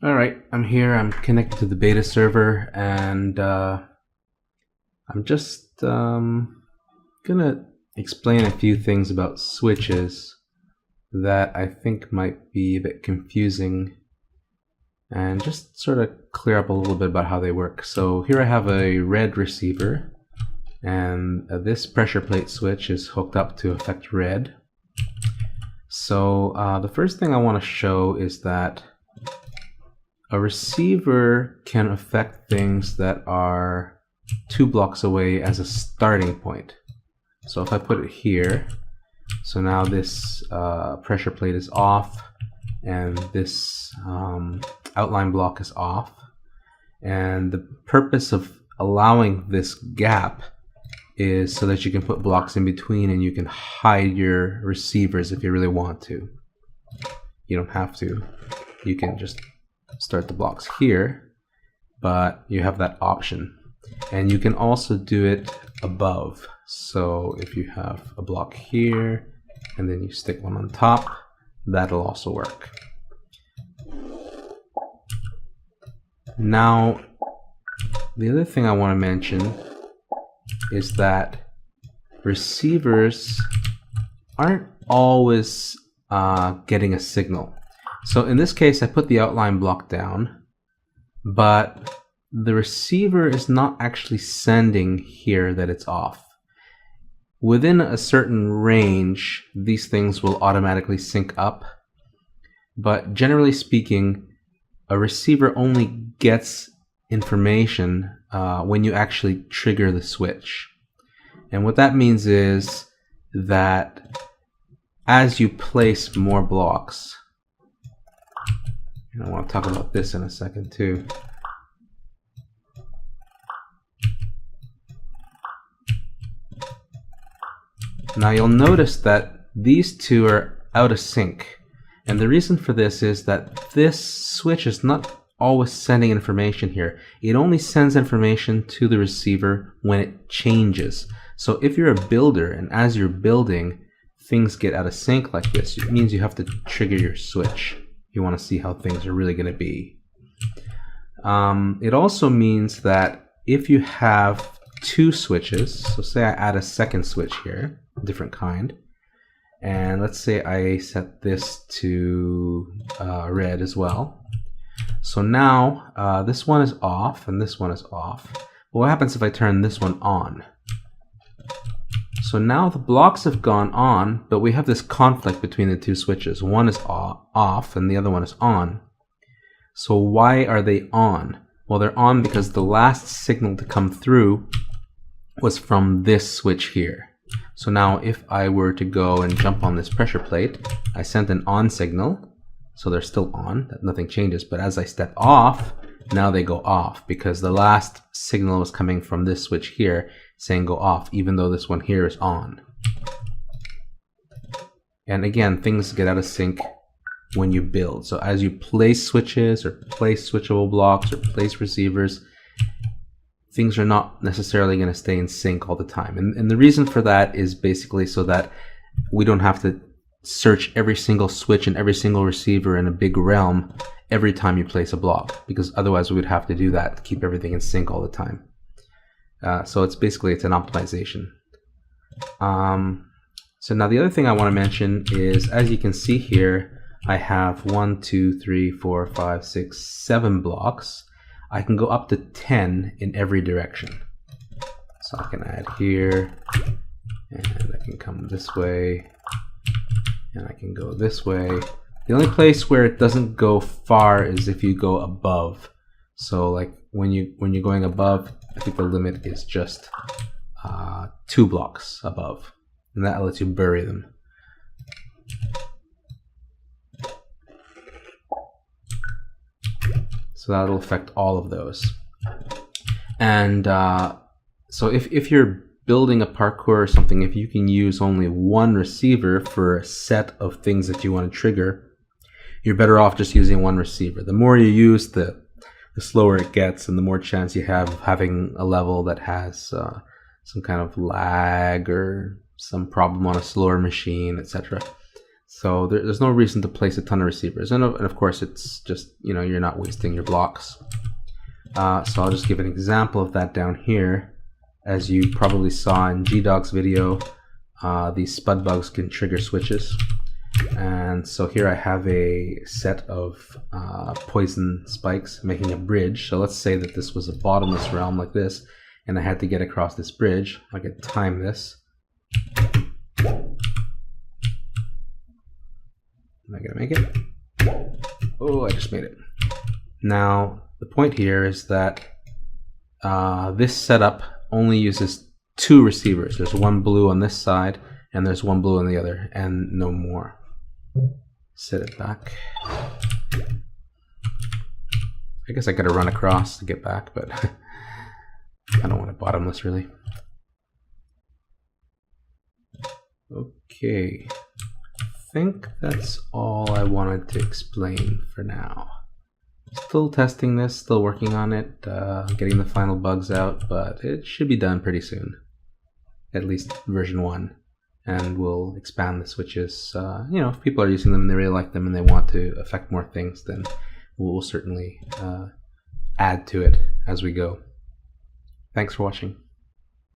All right, I'm here. I'm connected to the beta server, and I'm just gonna explain a few things about switches that I think might be a bit confusing, and just sort of clear up a little bit about how they work. So here I have a red receiver, and this pressure plate switch is hooked up to affect red. So the first thing I want to show is that a receiver can affect things that are 2 blocks away as a starting point. So if I put it here, so now this pressure plate is off, and this outline block is off. And the purpose of allowing this gap is so that you can put blocks in between and you can hide your receivers if you really want to. You don't have to. You can just start the blocks here, but you have that option. And you can also do it above. So if you have a block here and then you stick one on top, that'll also work. Now, the other thing I want to mention is that receivers aren't always getting a signal. So in this case, I put the outline block down, but the receiver is not actually sending here that it's off. Within a certain range, these things will automatically sync up, but generally speaking, a receiver only gets information when you actually trigger the switch. And what that means is that as you place more blocks, and I want to talk about this in a second too. Now you'll notice that these two are out of sync. And the reason for this is that this switch is not always sending information here. It only sends information to the receiver when it changes. So if you're a builder and as you're building, things get out of sync like this, it means you have to trigger your switch. You want to see how things are really going to be. It also means that if you have 2 switches, so say I add a second switch here, a different kind, and let's say I set this to red as well. So now this one is off and this one is off. What happens if I turn this one on? So now the blocks have gone on, but we have this conflict between the 2 switches. One is off and the other one is on. So why are they on? Well, they're on because the last signal to come through was from this switch here. So now if I were to go and jump on this pressure plate, I sent an on signal, so they're still on, nothing changes. But as I step off, now they go off because the last signal was coming from this switch here saying go off, even though this one here is on. And again, things get out of sync when you build. So as you place switches or place switchable blocks or place receivers, things are not necessarily going to stay in sync all the time. And the reason for that is basically so that we don't have to search every single switch and every single receiver in a big realm every time you place a block, because otherwise we would have to do that to keep everything in sync all the time. So it's an optimization. So now the other thing I want to mention is, as you can see here, I have 1, 2, 3, 4, 5, 6, 7 blocks. I can go up to 10 in every direction. So I can add here, and I can come this way, and I can go this way. The only place where it doesn't go far is if you go above. So like when you're going above, I think the limit is just 2 blocks above, and that lets you bury them. So that'll affect all of those. And so if you're building a parkour or something, if you can use only 1 receiver for a set of things that you want to trigger, you're better off just using 1 receiver. The more you use, the slower it gets, and the more chance you have of having a level that has some kind of lag or some problem on a slower machine, etc. So there's no reason to place a ton of receivers. And of course, it's just, you're not wasting your blocks. So I'll just give an example of that down here. As you probably saw in GDog's video, these spud bugs can trigger switches. And so here I have a set of poison spikes making a bridge. So let's say that this was a bottomless realm like this, and I had to get across this bridge. I could time this. Am I gonna make it? Oh, I just made it. Now, the point here is that this setup only uses 2 receivers. There's one blue on this side, and there's one blue on the other, and no more. Set it back. I guess I gotta run across to get back, but I don't want it bottomless, really. Okay. I think that's all I wanted to explain for now. Still testing this, still working on it, getting the final bugs out, but it should be done pretty soon. At least version 1. And we'll expand the switches. If people are using them and they really like them and they want to affect more things, then we'll certainly add to it as we go. Thanks for watching.